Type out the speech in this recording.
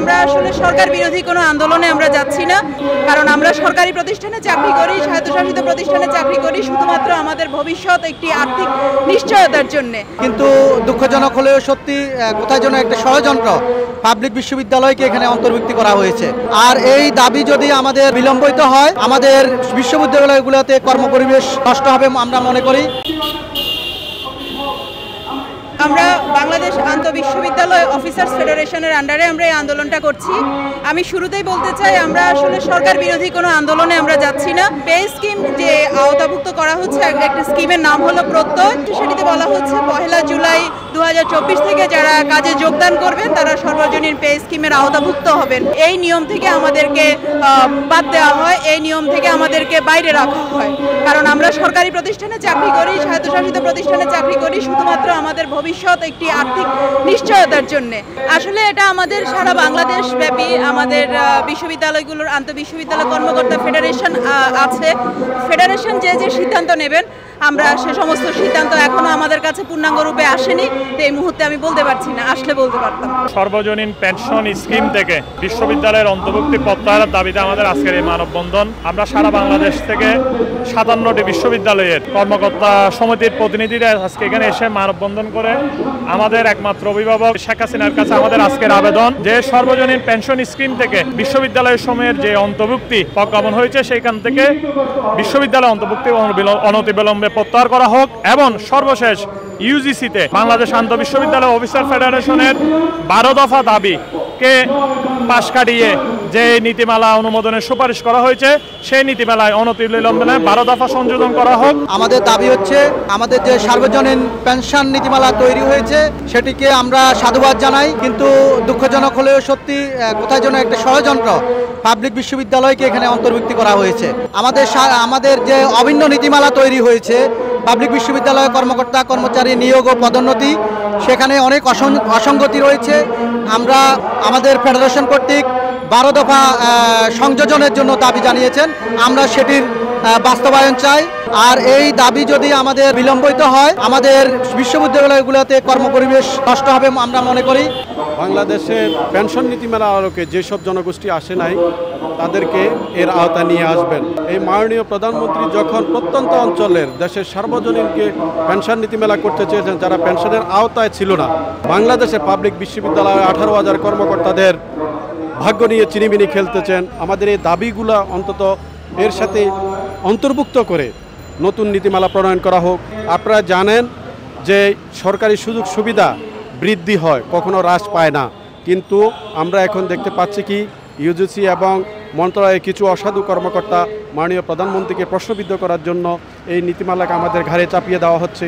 আমরা আসলে সরকার বিরোধী কোনো আন্দোলনে আমরা যাচ্ছি না, কারণ আমরা সরকারি প্রতিষ্ঠানে চাকরি করি, স্বায়ত্তশাসিত প্রতিষ্ঠানে চাকরি করি শুধুমাত্র আমাদের ভবিষ্যৎ একটি আর্থিক নিশ্চয়তার জন্য। কিন্তু দুঃখজনক হলেও সত্যি কোথায় যেন একটা ষড়যন্ত্র পাবলিক বিশ্ববিদ্যালয়কে এখানে অন্তর্ভুক্ত করা হয়েছে। আর এই দাবি যদি আমাদের বিলম্বিত হয়, আমাদের বিশ্ববিদ্যালয়গুলোতে কর্মপরিবেশ নষ্ট হবে আমরা মনে করি। আমরা বাংলাদেশ আন্তঃবিশ্ববিদ্যালয় অফিসার্স ফেডারেশনের আন্ডারে আমরা এই আন্দোলনটা করছি। আমি শুরুতেই বলতে চাই, আমরা আসলে সরকার বিরোধী কোনো আন্দোলনে আমরা যাচ্ছি না। পে স্কিম যে আওতাভুক্ত করা হচ্ছে, একটা স্কিমের নাম হলো প্রত্যয়। সেটিতে বলা হচ্ছে 1 জুলাই 2024 থেকে যারা কাজে যোগদান করবেন তারা সর্বজনীন পে স্কিমের আওতাভুক্ত হবেন। এই নিয়ম থেকে আমাদেরকে বাদ দেওয়া হয়, এই নিয়ম থেকে আমাদেরকে বাইরে রাখা হয়, কারণ আমরা সরকারি প্রতিষ্ঠানে চাকরি করি, স্বায়ত্তশাসিত প্রতিষ্ঠানে চাকরি করি শুধুমাত্র আমাদের ভবিষ্যৎ একটি আর্থিক নিশ্চয়তার জন্য। আসলে এটা আমাদের সারা বাংলাদেশ ব্যাপী আমাদের বিশ্ববিদ্যালয়গুলোর আন্তঃবিশ্ববিদ্যালয় কর্মকর্তা ফেডারেশন আছে। ফেডারেশন যে সিদ্ধান্ত নেবেন, আমরা সে সমস্ত সিদ্ধান্ত এখনো আমাদের কাছে পূর্ণাঙ্গ রূপে আসেনি, তো এই মুহূর্তে আমি বলতে পারছি না, আসলে বলতে পারতাম। সর্বজনীন পেনশন স্কিম থেকে বিশ্ববিদ্যালয়ের অন্তর্ভুক্তি প্রত্যাহারের দাবিতে আমাদের আজকের এই মানববন্ধন। আমরা সারা বাংলাদেশ থেকে 57টি বিশ্ববিদ্যালয়ের কর্মকর্তা সমিতির প্রতিনিধিরা আজকে এখানে এসে মানববন্ধন করে আমাদের একমাত্র অভিভাবক শেখ হাসিনার কাছে আমাদের আজকের আবেদন যে সর্বজনীন পেনশন স্কিম থেকে বিশ্ববিদ্যালয় সমূহের যে অন্তর্ভুক্তি প্রজ্ঞাপন হয়েছে সেখান থেকে বিশ্ববিদ্যালয় অন্তর্ভুক্তি অনতিবিলম্বে প্রত্যাহার করা হোক, এবং সর্বশেষ ইউজিসিতে বাংলাদেশ আন্তঃবিশ্ববিদ্যালয় অফিসার ফেডারেশনের 12 দফা দাবিকে পাশ কাটিয়ে যে নীতিমালা অনুমোদনের সুপারিশ করা হয়েছে সেই নীতিমালায় অনতিবিলম্বে 12 দফা সংযোজন করা হোক। আমাদের দাবি হচ্ছে আমাদের যে সার্বজনীন পেনশন নীতিমালা তৈরি হয়েছে সেটিকে আমরা সাধুবাদ জানাই, কিন্তু দুঃখজনক হলেও সত্যি কোথায় যেন একটা ষড়যন্ত্র পাবলিক বিশ্ববিদ্যালয়কে এখানে অন্তর্ভুক্ত করা হয়েছে। আমাদের যে অভিন্ন নীতিমালা তৈরি হয়েছে পাবলিক বিশ্ববিদ্যালয় কর্মকর্তা কর্মচারী নিয়োগ ও পদোন্নতি, সেখানে অনেক অসঙ্গতি রয়েছে। আমরা আমাদের ফেডারেশন কর্তৃক 12 দফা সংযোজনের জন্য দাবি জানিয়েছেন, আমরা সেটির বাস্তবায়ন চাই। আর এই দাবি যদি আমাদের বিলম্বিত হয়, আমাদের বিশ্ববিদ্যালয়গুলোতে কর্মপরিবেশ নষ্ট হবে আমরা মনে করি। বাংলাদেশের পেনশন নীতিমালা আলোকে যেসব জনগোষ্ঠী আসে নাই তাদেরকে এর আওতা নিয়ে আসবেন। এই মাননীয় প্রধানমন্ত্রী যখন প্রত্যন্ত অঞ্চলের দেশের সার্বজনীনকে পেনশন নীতিমেলা করতে চেয়েছেন যারা পেনশনের আওতায় ছিল না, বাংলাদেশে পাবলিক বিশ্ববিদ্যালয়ে 18,000 কর্মকর্তাদের ভাগ্য নিয়ে চিনিমিনি খেলতেছেন। আমাদের এই দাবিগুলা অন্তত এর সাথে অন্তর্ভুক্ত করে নতুন নীতিমালা প্রণয়ন করা হোক। আপনারা জানেন যে সরকারি সুযোগ সুবিধা বৃদ্ধি হয়, কখনো হ্রাস পায় না, কিন্তু আমরা এখন দেখতে পাচ্ছি কি ইউজিসি এবং মন্ত্রণালয়ের কিছু অসাধু কর্মকর্তা মাননীয় প্রধানমন্ত্রীকে প্রশ্নবিদ্ধ করার জন্য এই নীতিমালাকে আমাদের ঘাড়ে চাপিয়ে দেওয়া হচ্ছে।